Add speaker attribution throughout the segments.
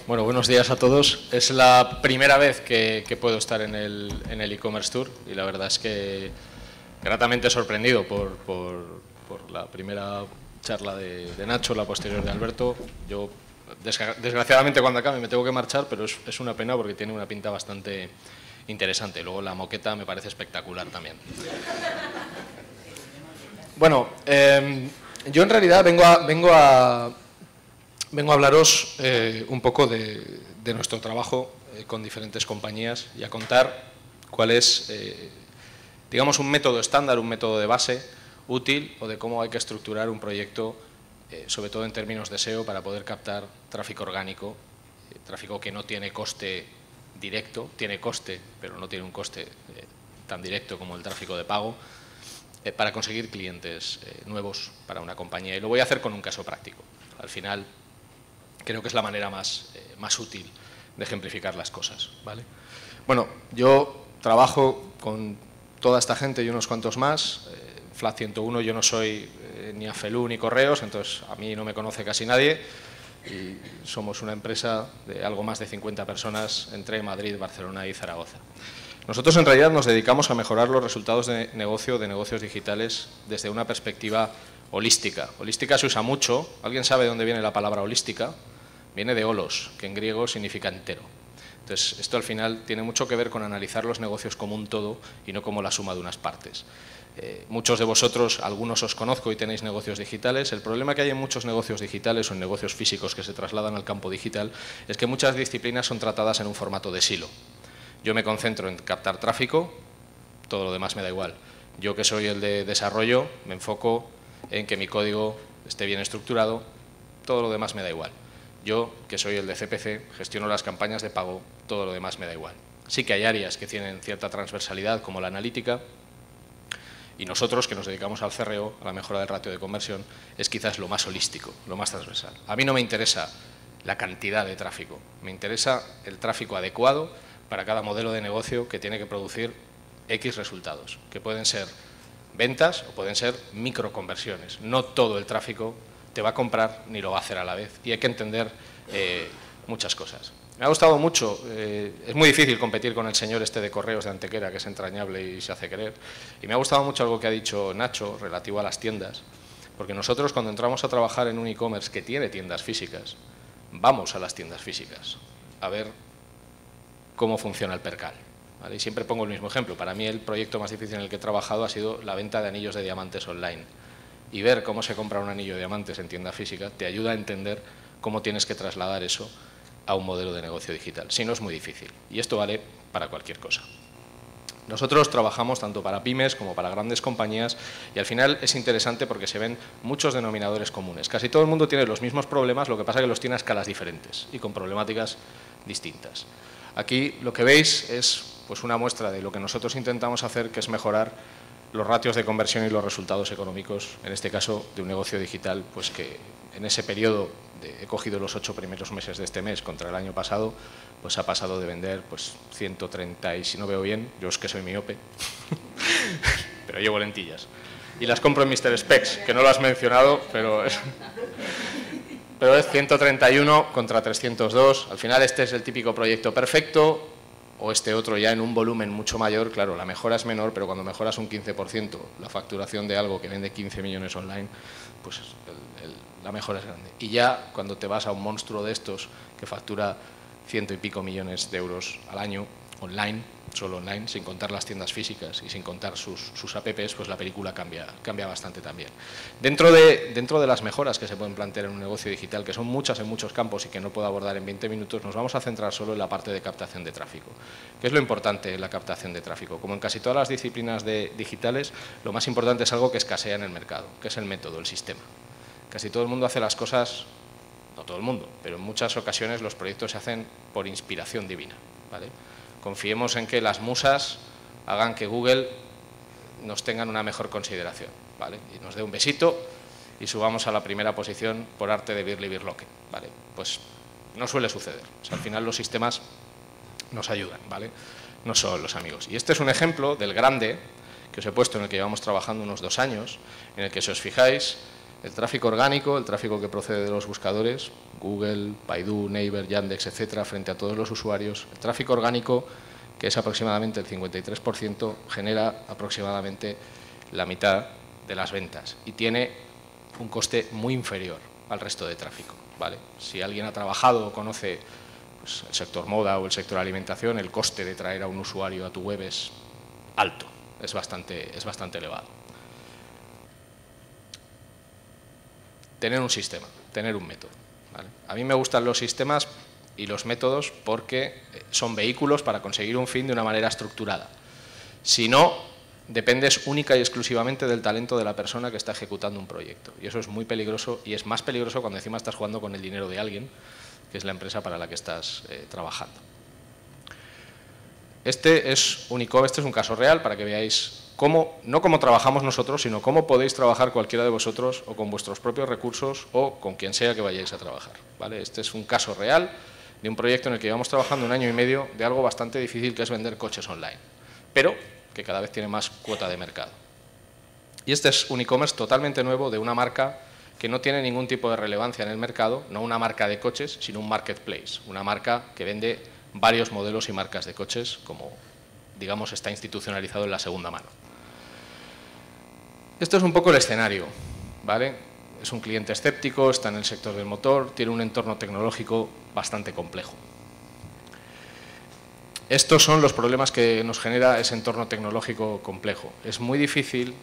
Speaker 1: Bueno, buenos días a todos. Es la primera vez que puedo estar en el e-commerce tour y la verdad es que gratamente sorprendido por la primera charla de Nacho, la posterior de Alberto. Yo, desgraciadamente, cuando acabe me tengo que marchar, pero es una pena porque tiene una pinta bastante interesante. Luego la moqueta me parece espectacular también. Bueno, yo en realidad vengo a hablaros un poco de nuestro trabajo con diferentes compañías y a contar cuál es, digamos, un método estándar, un método de base útil o de cómo hay que estructurar un proyecto, sobre todo en términos de SEO, para poder captar tráfico orgánico, tráfico que no tiene coste directo, tiene coste, pero no tiene un coste tan directo como el tráfico de pago, para conseguir clientes nuevos para una compañía. Y lo voy a hacer con un caso práctico. Al final, creo que es la manera más útil de ejemplificar las cosas, ¿vale? Bueno, yo trabajo con toda esta gente y unos cuantos más. Flat 101, yo no soy ni Afelú ni Correos, entonces a mí no me conoce casi nadie. Y somos una empresa de algo más de 50 personas entre Madrid, Barcelona y Zaragoza. Nosotros en realidad nos dedicamos a mejorar los resultados de negocio, de negocios digitales, desde una perspectiva holística. Holística se usa mucho. ¿Alguien sabe de dónde viene la palabra holística? Viene de holos, que en griego significa entero. Entonces, esto al final tiene mucho que ver con analizar los negocios como un todo y no como la suma de unas partes. Muchos de vosotros, algunos os conozco y tenéis negocios digitales. El problema que hay en muchos negocios digitales o en negocios físicos que se trasladan al campo digital es que muchas disciplinas son tratadas en un formato de silo. Yo me concentro en captar tráfico, todo lo demás me da igual. Yo, que soy el de desarrollo, me enfoco en que mi código esté bien estructurado, todo lo demás me da igual. Yo, que soy el de CPC, gestiono las campañas de pago, todo lo demás me da igual. Sí que hay áreas que tienen cierta transversalidad, como la analítica, y nosotros, que nos dedicamos al CRO, a la mejora del ratio de conversión, es quizás lo más holístico, lo más transversal. A mí no me interesa la cantidad de tráfico, me interesa el tráfico adecuado para cada modelo de negocio que tiene que producir X resultados, que pueden ser ventas o pueden ser microconversiones. No todo el tráfico te va a comprar ni lo va a hacer a la vez, y hay que entender muchas cosas. Me ha gustado mucho, es muy difícil competir con el señor este de Correos de Antequera, que es entrañable y se hace querer, y me ha gustado mucho algo que ha dicho Nacho relativo a las tiendas, porque nosotros, cuando entramos a trabajar en un e-commerce que tiene tiendas físicas, vamos a las tiendas físicas a ver cómo funciona el percal, ¿vale? Y siempre pongo el mismo ejemplo. Para mí el proyecto más difícil en el que he trabajado ha sido la venta de anillos de diamantes online. Y ver cómo se compra un anillo de diamantes en tienda física te ayuda a entender cómo tienes que trasladar eso a un modelo de negocio digital. Si no, es muy difícil. Y esto vale para cualquier cosa. Nosotros trabajamos tanto para pymes como para grandes compañías y al final es interesante porque se ven muchos denominadores comunes. Casi todo el mundo tiene los mismos problemas, lo que pasa es que los tiene a escalas diferentes y con problemáticas distintas. Aquí lo que veis es pues una muestra de lo que nosotros intentamos hacer, que es mejorar los ratios de conversión y los resultados económicos, en este caso de un negocio digital, pues que en ese periodo, he cogido los 8 primeros meses de este mes contra el año pasado, pues ha pasado de vender pues 130, y si no veo bien, yo es que soy miope, pero llevo lentillas. Y las compro en Mr. Specs, que no lo has mencionado, pero es 131 contra 302. Al final este es el típico proyecto perfecto, o este otro ya en un volumen mucho mayor. Claro, la mejora es menor, pero cuando mejoras un 15% la facturación de algo que vende 15 millones online, pues la mejora es grande. Y ya cuando te vas a un monstruo de estos que factura 100 y pico millones de euros al año, online, solo online, sin contar las tiendas físicas y sin contar sus apps, pues la película cambia bastante también. Dentro de las mejoras que se pueden plantear en un negocio digital, que son muchas en muchos campos y que no puedo abordar en 20 minutos, nos vamos a centrar solo en la parte de captación de tráfico. ¿Qué es lo importante en la captación de tráfico? Como en casi todas las disciplinas digitales, lo más importante es algo que escasea en el mercado, que es el método, el sistema. Casi todo el mundo hace las cosas, no todo el mundo, pero en muchas ocasiones los proyectos se hacen por inspiración divina, ¿vale? Confiemos en que las musas hagan que Google nos tengan una mejor consideración, ¿vale? Y nos dé un besito y subamos a la primera posición por arte de Birli Birloque, ¿vale? Pues no suele suceder. O sea, al final los sistemas nos ayudan, ¿vale? No son los amigos. Y este es un ejemplo del grande que os he puesto, en el que llevamos trabajando unos 2 años, en el que, si os fijáis, El tráfico orgánico, el tráfico que procede de los buscadores, Google, Baidu, Naver, Yandex, etcétera, frente a todos los usuarios. El tráfico orgánico, que es aproximadamente el 53%, genera aproximadamente la mitad de las ventas y tiene un coste muy inferior al resto de tráfico, ¿vale? Si alguien ha trabajado o conoce pues, el sector moda o el sector alimentación, el coste de traer a un usuario a tu web es alto, es bastante elevado. Tener un sistema, tener un método, ¿vale? A mí me gustan los sistemas y los métodos porque son vehículos para conseguir un fin de una manera estructurada. Si no, dependes única y exclusivamente del talento de la persona que está ejecutando un proyecto. Y eso es muy peligroso y es más peligroso cuando encima estás jugando con el dinero de alguien, que es la empresa para la que estás trabajando. Este es un caso real para que veáis cómo, no cómo trabajamos nosotros, sino cómo podéis trabajar cualquiera de vosotros o con vuestros propios recursos o con quien sea que vayáis a trabajar, ¿vale? Este es un caso real de un proyecto en el que llevamos trabajando 1 año y medio de algo bastante difícil, que es vender coches online, pero que cada vez tiene más cuota de mercado. Y este es un e-commerce totalmente nuevo de una marca que no tiene ningún tipo de relevancia en el mercado, no una marca de coches, sino un marketplace, una marca que vende varios modelos y marcas de coches, como, digamos, está institucionalizado en la segunda mano. Esto es un poco el escenario, ¿vale? Es un cliente escéptico, está en el sector del motor, tiene un entorno tecnológico bastante complejo. Estos son los problemas que nos genera ese entorno tecnológico complejo. Es muy difícil,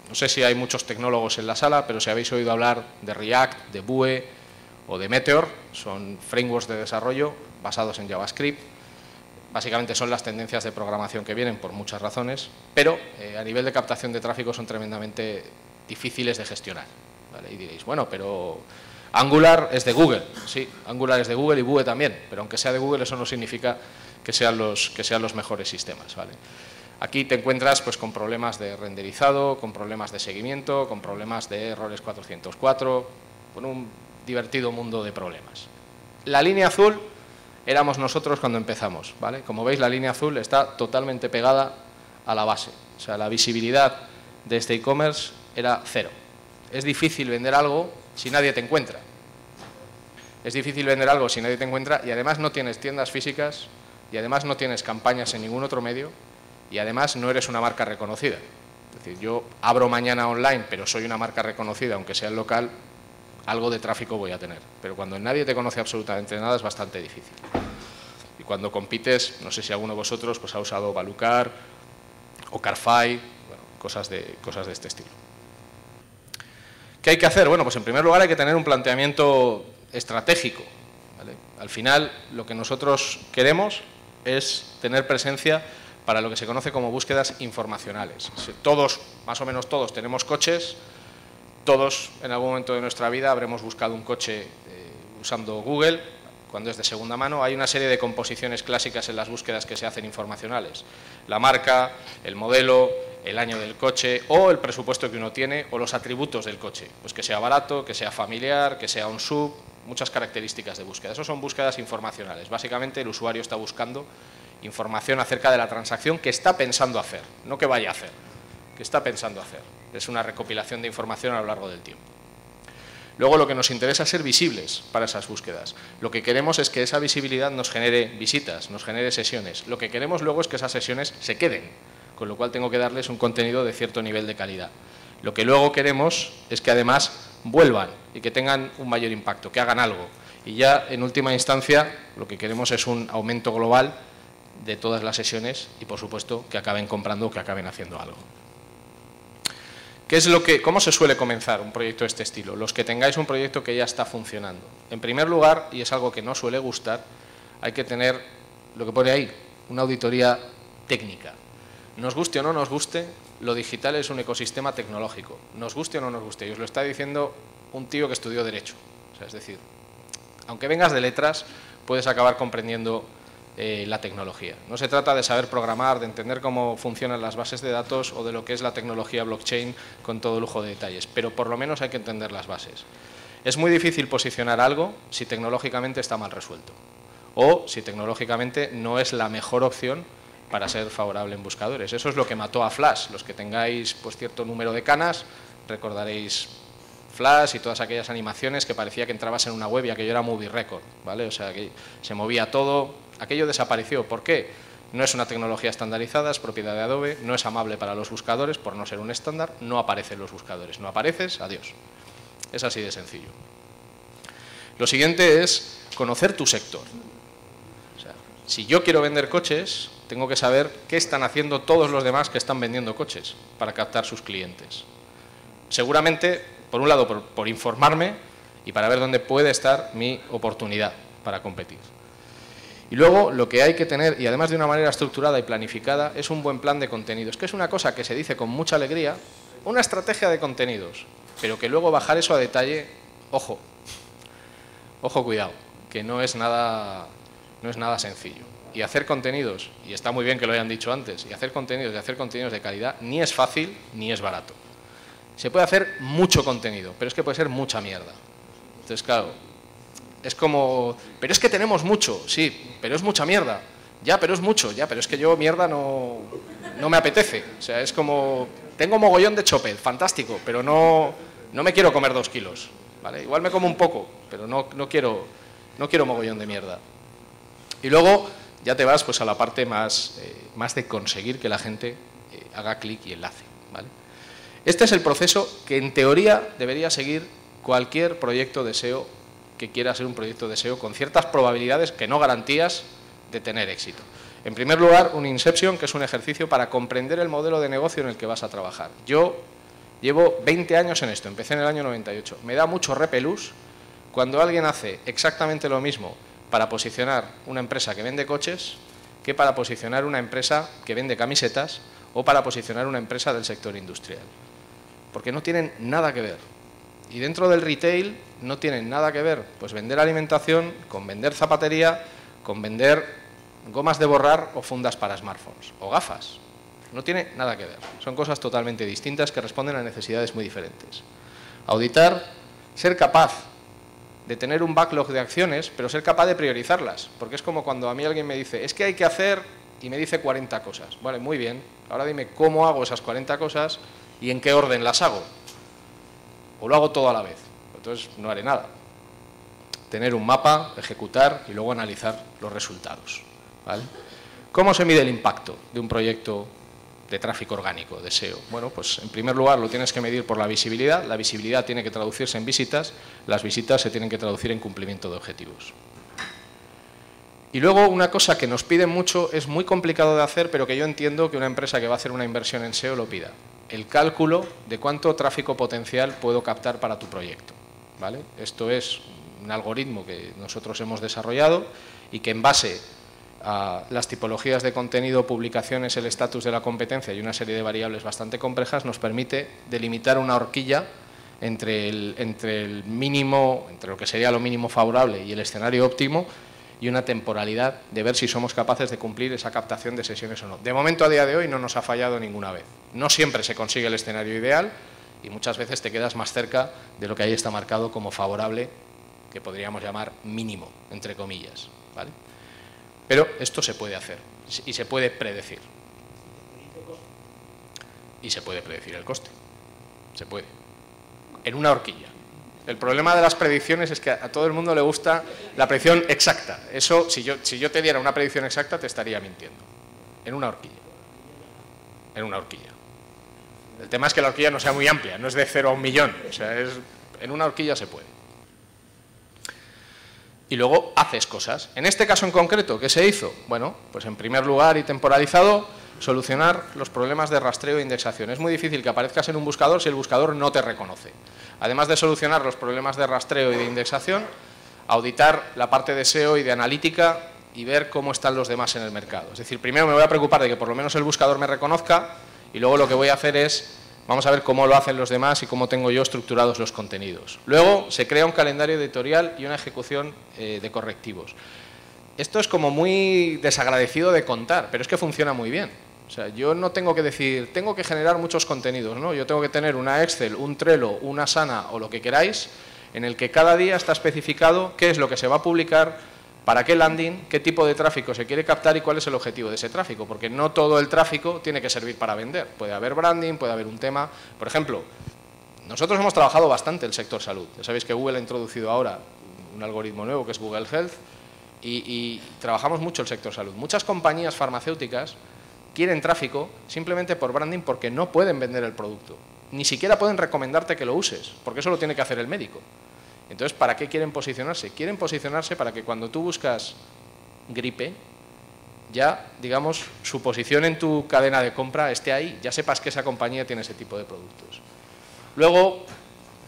Speaker 1: no sé si hay muchos tecnólogos en la sala, pero si habéis oído hablar de React, de Vue o de Meteor, son frameworks de desarrollo basados en JavaScript. Básicamente son las tendencias de programación que vienen por muchas razones, pero a nivel de captación de tráfico son tremendamente difíciles de gestionar, ¿vale? Y diréis, bueno, pero Angular es de Google. Sí, Angular es de Google y Vue también, pero aunque sea de Google eso no significa que sean los mejores sistemas, ¿vale? Aquí te encuentras pues, con problemas de renderizado, con problemas de seguimiento, con problemas de errores 404, con un divertido mundo de problemas. La línea azul éramos nosotros cuando empezamos, ¿vale? Como veis, la línea azul está totalmente pegada a la base. O sea, la visibilidad de este e-commerce era cero. Es difícil vender algo si nadie te encuentra. Es difícil vender algo si nadie te encuentra y además no tienes tiendas físicas y además no tienes campañas en ningún otro medio y además no eres una marca reconocida. Es decir, yo abro mañana online, pero soy una marca reconocida, aunque sea en local, algo de tráfico voy a tener, pero cuando nadie te conoce absolutamente nada es bastante difícil. Y cuando compites, no sé si alguno de vosotros pues, ha usado Balucar o Carfy, bueno, cosas de este estilo. ¿Qué hay que hacer? Bueno, pues en primer lugar hay que tener un planteamiento estratégico, ¿vale? Al final, lo que nosotros queremos es tener presencia para lo que se conoce como búsquedas informacionales. Todos, más o menos todos, tenemos coches. Todos, en algún momento de nuestra vida, habremos buscado un coche usando Google, cuando es de segunda mano. Hay una serie de composiciones clásicas en las búsquedas que se hacen informacionales. La marca, el modelo, el año del coche o el presupuesto que uno tiene o los atributos del coche. Pues que sea barato, que sea familiar, que sea un SUV, muchas características de búsqueda. Eso son búsquedas informacionales. Básicamente el usuario está buscando información acerca de la transacción que está pensando hacer, no que vaya a hacer, que está pensando hacer. Es una recopilación de información a lo largo del tiempo. Luego lo que nos interesa es ser visibles para esas búsquedas. Lo que queremos es que esa visibilidad nos genere visitas, nos genere sesiones. Lo que queremos luego es que esas sesiones se queden, con lo cual tengo que darles un contenido de cierto nivel de calidad. Lo que luego queremos es que además vuelvan y que tengan un mayor impacto, que hagan algo. Y ya en última instancia lo que queremos es un aumento global de todas las sesiones y por supuesto que acaben comprando o que acaben haciendo algo. ¿Cómo se suele comenzar un proyecto de este estilo? Los que tengáis un proyecto que ya está funcionando. En primer lugar, y es algo que no suele gustar, hay que tener lo que pone ahí, una auditoría técnica. Nos guste o no nos guste, lo digital es un ecosistema tecnológico. Nos guste o no nos guste. Y os lo está diciendo un tío que estudió Derecho. O sea, es decir, aunque vengas de letras, puedes acabar comprendiendo la tecnología. No se trata de saber programar, de entender cómo funcionan las bases de datos o de lo que es la tecnología blockchain con todo lujo de detalles, pero por lo menos hay que entender las bases. Es muy difícil posicionar algo si tecnológicamente está mal resuelto o si tecnológicamente no es la mejor opción para ser favorable en buscadores. Eso es lo que mató a Flash. Los que tengáis pues, cierto número de canas recordaréis Flash y todas aquellas animaciones que parecía que entrabas en una web y aquello era movie record, ¿vale? O sea, que se movía todo, aquello desapareció. ¿Por qué? No es una tecnología estandarizada, es propiedad de Adobe, no es amable para los buscadores, por no ser un estándar, no aparece en los buscadores. No apareces, adiós. Es así de sencillo. Lo siguiente es conocer tu sector. O sea, si yo quiero vender coches, tengo que saber qué están haciendo todos los demás que están vendiendo coches para captar sus clientes. Seguramente, por un lado, por informarme y para ver dónde puede estar mi oportunidad para competir. Y luego lo que hay que tener, y además de una manera estructurada y planificada, es un buen plan de contenidos, que es una cosa que se dice con mucha alegría, una estrategia de contenidos, pero que luego bajar eso a detalle, ojo, cuidado, que no es nada sencillo. Y hacer contenidos, y está muy bien que lo hayan dicho antes, y hacer contenidos de calidad ni es fácil ni es barato. Se puede hacer mucho contenido, pero es que puede ser mucha mierda. Entonces, claro, es como, pero es que tenemos mucho, sí, pero es mucha mierda. Ya, pero es mucho, ya, pero es que yo mierda no me apetece. O sea, es como, tengo mogollón de chopet, fantástico, pero no me quiero comer 2 kilos, ¿vale? Igual me como un poco, pero no quiero mogollón de mierda. Y luego ya te vas pues a la parte más de conseguir que la gente haga clic y enlace, ¿vale? Este es el proceso que en teoría debería seguir cualquier proyecto de SEO que quiera ser un proyecto de SEO con ciertas probabilidades, que no garantías, de tener éxito. En primer lugar, un Inception, que es un ejercicio para comprender el modelo de negocio en el que vas a trabajar. Yo llevo 20 años en esto, empecé en el año 98. Me da mucho repelús cuando alguien hace exactamente lo mismo para posicionar una empresa que vende coches que para posicionar una empresa que vende camisetas o para posicionar una empresa del sector industrial. Porque no tienen nada que ver. Y dentro del retail no tienen nada que ver pues vender alimentación con vender zapatería, con vender gomas de borrar o fundas para smartphones o gafas. No tiene nada que ver. Son cosas totalmente distintas que responden a necesidades muy diferentes. Auditar, ser capaz de tener un backlog de acciones, pero ser capaz de priorizarlas. Porque es como cuando a mí alguien me dice, es que hay que hacer, y me dice 40 cosas. Vale, muy bien. Ahora dime cómo hago esas 40 cosas y en qué orden las hago. O lo hago todo a la vez. Entonces no haré nada. Tener un mapa, ejecutar y luego analizar los resultados, ¿vale? ¿Cómo se mide el impacto de un proyecto de tráfico orgánico, de SEO? Bueno, pues en primer lugar lo tienes que medir por la visibilidad tiene que traducirse en visitas, las visitas se tienen que traducir en cumplimiento de objetivos. Y luego una cosa que nos piden mucho, es muy complicado de hacer, pero que yo entiendo que una empresa que va a hacer una inversión en SEO lo pida. El cálculo de cuánto tráfico potencial puedo captar para tu proyecto, ¿vale? Esto es un algoritmo que nosotros hemos desarrollado y que en base a las tipologías de contenido, publicaciones, el estatus de la competencia y una serie de variables bastante complejas nos permite delimitar una horquilla entre el mínimo, entre lo que sería lo mínimo favorable y el escenario óptimo, y una temporalidad de ver si somos capaces de cumplir esa captación de sesiones o no. De momento, a día de hoy, no nos ha fallado ninguna vez. No siempre se consigue el escenario ideal y muchas veces te quedas más cerca de lo que ahí está marcado como favorable, que podríamos llamar mínimo, entre comillas, ¿vale? Pero esto se puede hacer y se puede predecir. Y se puede predecir el coste. Se puede. En una horquilla. El problema de las predicciones es que a todo el mundo le gusta la predicción exacta. Eso, si yo te diera una predicción exacta, te estaría mintiendo. En una horquilla. En una horquilla. El tema es que la horquilla no sea muy amplia, no es de 0 a 1 millón. O sea, en una horquilla se puede. Y luego haces cosas. En este caso en concreto, ¿qué se hizo? Bueno, pues en primer lugar y temporalizado, solucionar los problemas de rastreo e indexación. Es muy difícil que aparezcas en un buscador si el buscador no te reconoce. Además de solucionar los problemas de rastreo y de indexación, auditar la parte de SEO y de analítica y ver cómo están los demás en el mercado. Es decir, primero me voy a preocupar de que por lo menos el buscador me reconozca y luego lo que voy a hacer es, vamos a ver cómo lo hacen los demás y cómo tengo yo estructurados los contenidos. Luego se crea un calendario editorial y una ejecución de correctivos. Esto es como muy desagradecido de contar, pero es que funciona muy bien. O sea, yo no tengo que decir, tengo que generar muchos contenidos, ¿no? Yo tengo que tener una Excel, un Trello, una Asana o lo que queráis, en el que cada día está especificado qué es lo que se va a publicar, para qué landing, qué tipo de tráfico se quiere captar y cuál es el objetivo de ese tráfico, porque no todo el tráfico tiene que servir para vender. Puede haber branding, puede haber un tema. Por ejemplo, Nosotros hemos trabajado bastante el sector salud. Ya sabéis que Google ha introducido ahora un algoritmo nuevo que es Google Health y trabajamos mucho el sector salud. Muchas compañías farmacéuticas quieren tráfico simplemente por branding porque no pueden vender el producto. Ni siquiera pueden recomendarte que lo uses, porque eso lo tiene que hacer el médico. Entonces, ¿para qué quieren posicionarse? Quieren posicionarse para que cuando tú buscas gripe, ya, digamos, su posición en tu cadena de compra esté ahí, ya sepas que esa compañía tiene ese tipo de productos. Luego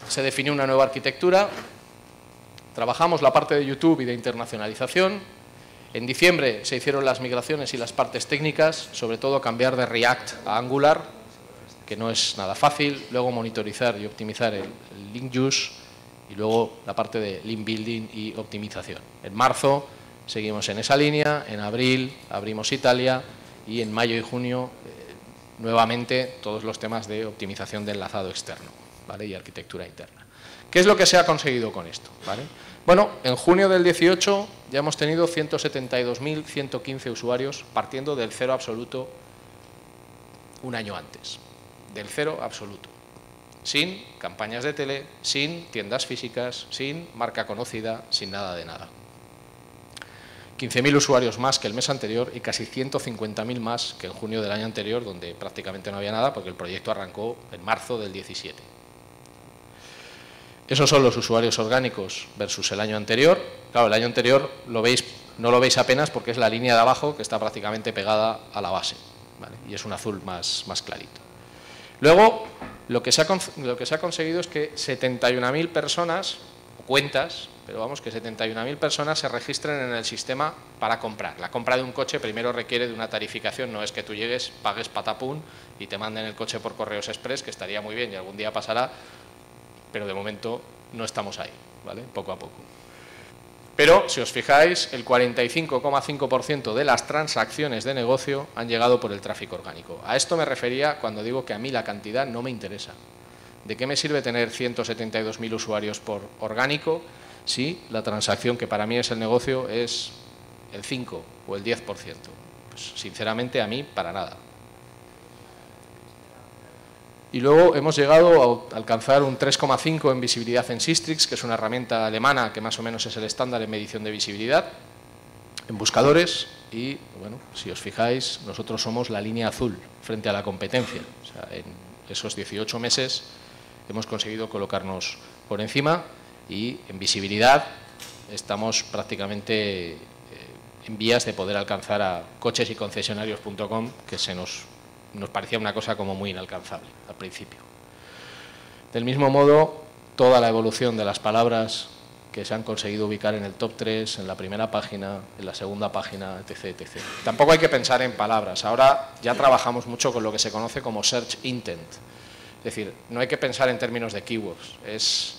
Speaker 1: se definió una nueva arquitectura, trabajamos la parte de YouTube y de internacionalización. En diciembre se hicieron las migraciones y las partes técnicas, sobre todo cambiar de React a Angular, que no es nada fácil, luego monitorizar y optimizar el link use y luego la parte de link building y optimización. En marzo seguimos en esa línea, en abril abrimos Italia y en mayo y junio nuevamente todos los temas de optimización de enlazado externo, ¿vale? Y arquitectura interna. ¿Qué es lo que se ha conseguido con esto? ¿Vale? Bueno, en junio del 18 ya hemos tenido 172.115 usuarios partiendo del cero absoluto un año antes, del cero absoluto, sin campañas de tele, sin tiendas físicas, sin marca conocida, sin nada de nada. 15.000 usuarios más que el mes anterior y casi 150.000 más que en junio del año anterior, donde prácticamente no había nada porque el proyecto arrancó en marzo del 17. Esos son los usuarios orgánicos versus el año anterior. Claro, el año anterior no lo veis apenas porque es la línea de abajo que está prácticamente pegada a la base, ¿vale? Y es un azul más clarito. Luego, lo que se ha conseguido es que 71.000 personas, o cuentas, pero vamos, que 71.000 personas se registren en el sistema para comprar. La compra de un coche primero requiere de una tarificación, no es que tú llegues, pagues patapún y te manden el coche por correos express, que estaría muy bien y algún día pasará, pero de momento no estamos ahí, ¿vale? Poco a poco. Pero, si os fijáis, el 45,5% de las transacciones de negocio han llegado por el tráfico orgánico. A esto me refería cuando digo que a mí la cantidad no me interesa. ¿De qué me sirve tener 172.000 usuarios por orgánico si la transacción, que para mí es el negocio, es el 5 o el 10%? Pues, sinceramente, a mí, para nada. Y luego hemos llegado a alcanzar un 3,5 en visibilidad en Sistrix, que es una herramienta alemana que más o menos es el estándar en medición de visibilidad, en buscadores. Y, bueno, si os fijáis, nosotros somos la línea azul frente a la competencia. O sea, en esos 18 meses hemos conseguido colocarnos por encima y en visibilidad estamos prácticamente en vías de poder alcanzar a cochesyconcesionarios.com, que nos parecía una cosa como muy inalcanzable al principio. Del mismo modo, toda la evolución de las palabras que se han conseguido ubicar en el top 3, en la primera página, en la segunda página, etc., etc. Tampoco hay que pensar en palabras. Ahora ya trabajamos mucho con lo que se conoce como search intent. Es decir, no hay que pensar en términos de keywords. Es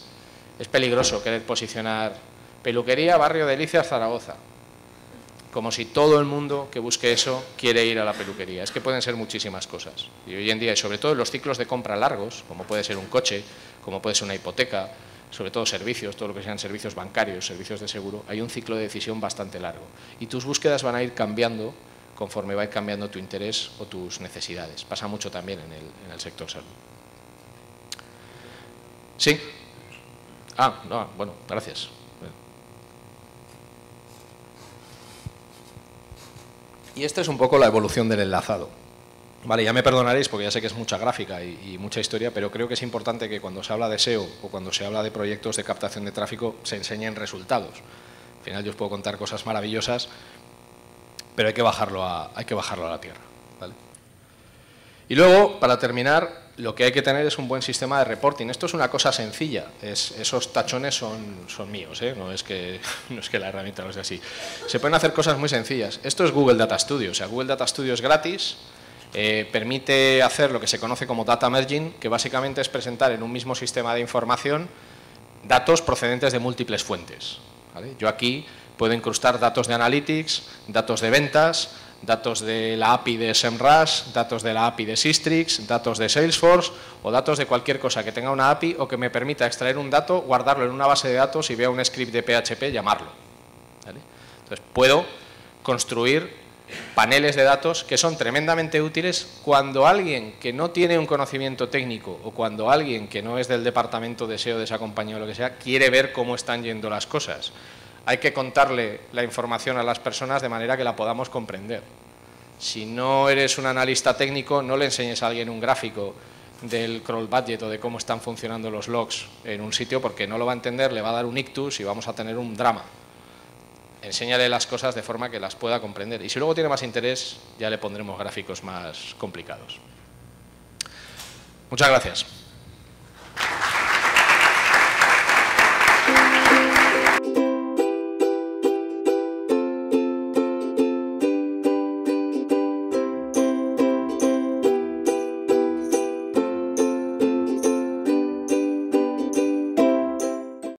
Speaker 1: peligroso querer posicionar peluquería, barrio Delicias, Zaragoza, como si todo el mundo que busque eso quiere ir a la peluquería. Es que pueden ser muchísimas cosas. Y hoy en día, y sobre todo en los ciclos de compra largos, como puede ser un coche, como puede ser una hipoteca, sobre todo servicios, todo lo que sean servicios bancarios, servicios de seguro, hay un ciclo de decisión bastante largo. Y tus búsquedas van a ir cambiando conforme va cambiando tu interés o tus necesidades. Pasa mucho también en el sector salud. ¿Sí? Ah, no, bueno, gracias. Y esta es un poco la evolución del enlazado. Vale, ya me perdonaréis porque ya sé que es mucha gráfica y mucha historia, pero creo que es importante que cuando se habla de SEO o cuando se habla de proyectos de captación de tráfico se enseñen resultados. Al final yo os puedo contar cosas maravillosas, pero hay que bajarlo a la tierra, ¿vale? Y luego, para terminar, lo que hay que tener es un buen sistema de reporting. Esto es una cosa sencilla, esos tachones son míos, ¿eh? No es que la herramienta no sea así. Se pueden hacer cosas muy sencillas. Esto es Google Data Studio, o sea, Google Data Studio es gratis, permite hacer lo que se conoce como data merging, que básicamente es presentar en un mismo sistema de información datos procedentes de múltiples fuentes, ¿vale? Yo aquí puedo incrustar datos de Analytics, datos de ventas, datos de la API de SEMrush, datos de la API de Sistrix, datos de Salesforce o datos de cualquier cosa que tenga una API o que me permita extraer un dato, guardarlo en una base de datos y vea un script de PHP llamarlo, ¿vale? Entonces puedo construir paneles de datos que son tremendamente útiles cuando alguien que no tiene un conocimiento técnico o cuando alguien que no es del departamento de SEO de esa compañía o lo que sea, quiere ver cómo están yendo las cosas. Hay que contarle la información a las personas de manera que la podamos comprender. Si no eres un analista técnico, no le enseñes a alguien un gráfico del crawl budget o de cómo están funcionando los logs en un sitio, porque no lo va a entender, le va a dar un ictus y vamos a tener un drama. Enséñale las cosas de forma que las pueda comprender. Y si luego tiene más interés, ya le pondremos gráficos más complicados. Muchas gracias.